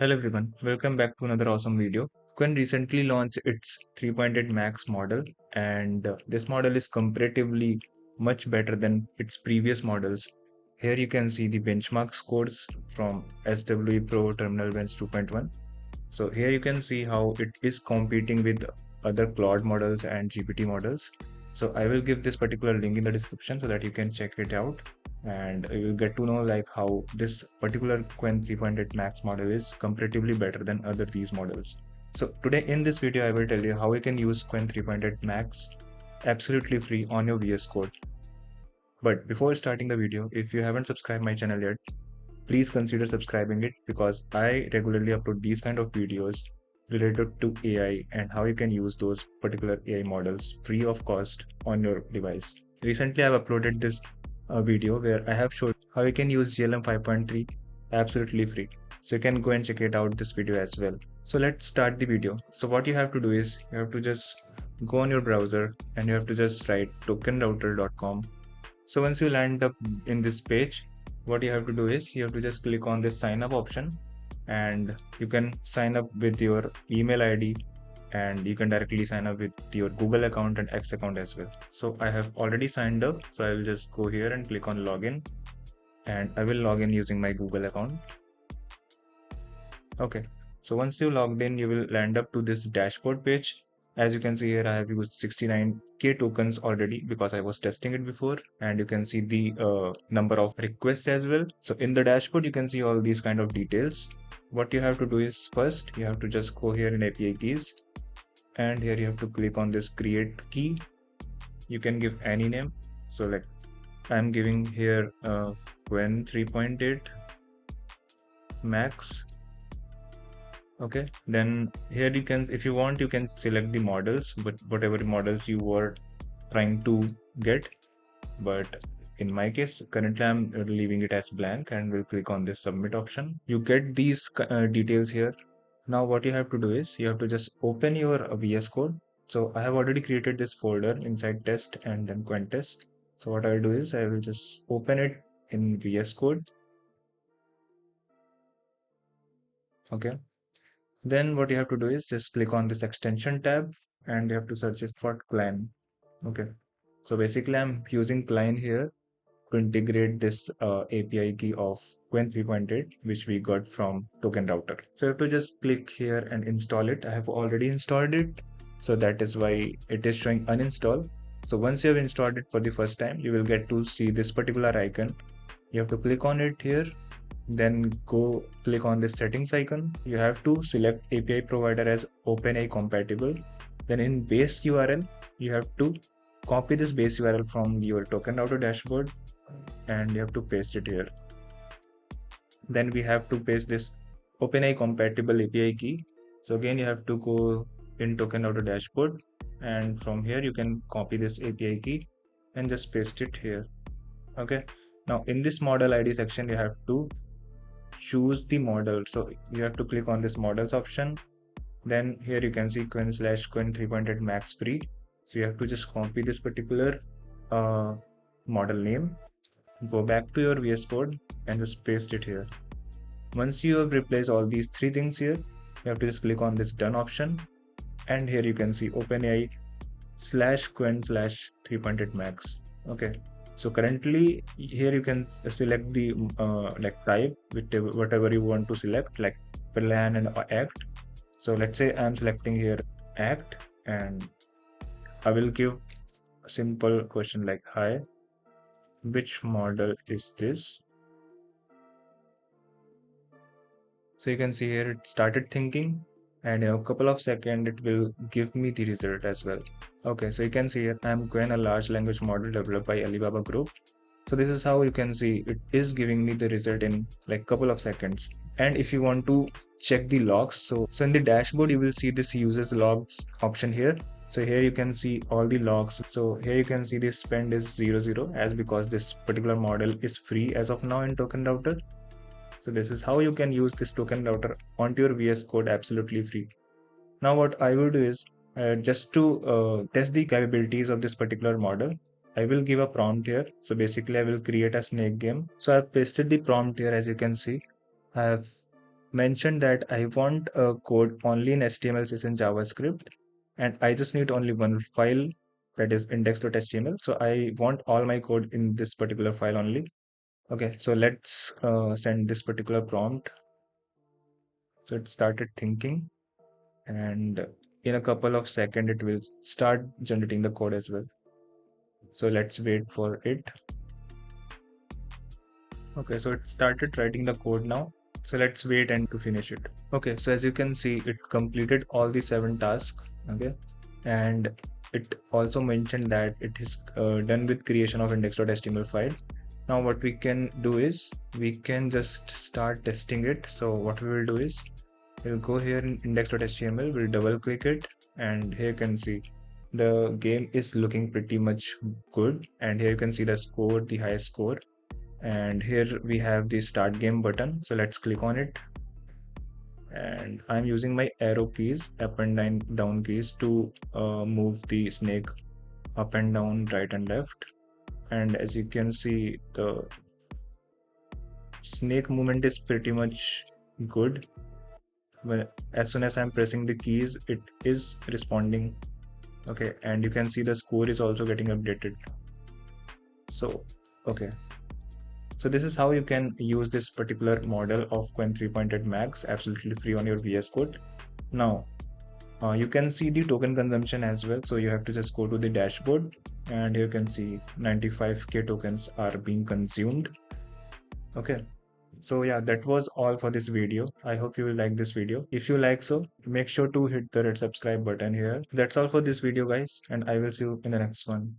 Hello everyone, welcome back to another awesome video. Qwen recently launched its 3.8 Max model, and this model is comparatively much better than its previous models. Here you can see the benchmark scores from SWE Pro Terminal Bench 2.1. So here you can see how it is competing with other Claude models and GPT models. So I will give this particular link in the description so that you can check it out and you will get to know like how this particular Qwen 3.8 Max model is comparatively better than other these models. So today in this video I will tell you how you can use Qwen 3.8 Max absolutely free on your VS Code. But before starting the video, if you haven't subscribed my channel yet, please consider subscribing it because I regularly upload these kind of videos related to AI and how you can use those particular AI models free of cost on your device. Recently, I've uploaded this video where I have showed how you can use GLM 5.3 absolutely free. So you can go and check it out this video as well. So let's start the video. So what you have to do is you have to just go on your browser and you have to just write tokenrouter.com. So once you land up in this page, what you have to do is you have to just click on this sign up option and you can sign up with your email ID and you can directly sign up with your Google account and X account as well. So I have already signed up, so I will just go here and click on login and I will log in using my Google account. Okay, so once you logged in, you will land up to this dashboard page. As you can see here, I have used 69k tokens already because I was testing it before, and you can see the number of requests as well. So in the dashboard, you can see all these kind of details. What you have to do is first, you have to just go here in API keys, and here you have to click on this create key. You can give any name. So like I'm giving here Qwen 3.8 Max. Okay, then here you can, if you want, you can select the models, but whatever models you were trying to get. But in my case, currently I'm leaving it as blank and we'll click on this submit option. You get these details here. Now what you have to do is you have to just open your VS Code. So I have already created this folder inside test and then Qwen test. So what I'll do is I will just open it in VS Code. Okay. Then what you have to do is just click on this extension tab and you have to search it for Cline. Okay. So basically I'm using Cline here to integrate this API key of Qwen 3.8, which we got from TokenRouter. So you have to just click here and install it. I have already installed it. So that is why it is showing uninstall. So once you have installed it for the first time, you will get to see this particular icon. You have to click on it here, then go click on this settings icon. You have to select API provider as OpenAI compatible. Then in base URL, you have to copy this base URL from your TokenRouter dashboard and you have to paste it here. Then we have to paste this OpenAI compatible API key. So again, you have to go in TokenRouter dashboard and from here you can copy this API key and just paste it here. Okay. Now in this model ID section, you have to choose the model. So you have to click on this models option. Then here you can see Qwen/Qwen 3.8 Max free. So you have to just copy this particular model name, go back to your VS Code and just paste it here. Once you have replaced all these three things here, you have to just click on this done option. And here you can see OpenAI/Qwen/3.8 Max. Okay. So currently here you can select the like type, whatever you want to select, like plan and act. So let's say I'm selecting here act and I will give a simple question like, hi, which model is this? So you can see here it started thinking and in a couple of seconds it will give me the result as well. Okay, so you can see here I'm Qwen, a large language model developed by Alibaba Group. So this is how you can see it is giving me the result in like couple of seconds. And if you want to check the logs, so in the dashboard you will see this users logs option here. So here you can see all the logs. So here you can see this spend is 00 as because this particular model is free as of now in TokenRouter. So this is how you can use this TokenRouter onto your VS Code absolutely free. Now what I will do is just to test the capabilities of this particular model, I will give a prompt here. So basically I will create a snake game. So I have pasted the prompt here. As you can see, I have mentioned that I want a code only in HTML, CSS, and JavaScript, and I just need only one file, that is index.html. So I want all my code in this particular file only. Okay, so let's send this particular prompt. So it started thinking, and in a couple of seconds, it will start generating the code as well. So let's wait for it. Okay, so it started writing the code now. So let's wait and to finish it. Okay, so as you can see, it completed all the 7 tasks. Okay, and it also mentioned that it is done with creation of index.html file. Now what we can do is we can just start testing it. So what we will do is we'll go here in index.html, we'll double click it, and here you can see the game is looking pretty much good. And here you can see the score, the highest score. And here we have the start game button. So let's click on it. And I'm using my arrow keys, up and down keys, to move the snake up and down, right and left. And as you can see, the snake movement is pretty much good. Well, as soon as I'm pressing the keys, it is responding. Okay, and you can see the score is also getting updated. So okay, so this is how you can use this particular model of Qwen 3.8 Max absolutely free on your VS Code. Now you can see the token consumption as well. So you have to just go to the dashboard, and you can see 95k tokens are being consumed. Okay, so yeah, that was all for this video. I hope you will like this video. If you like, so make sure to hit the red subscribe button here. That's all for this video, guys, and I will see you in the next one.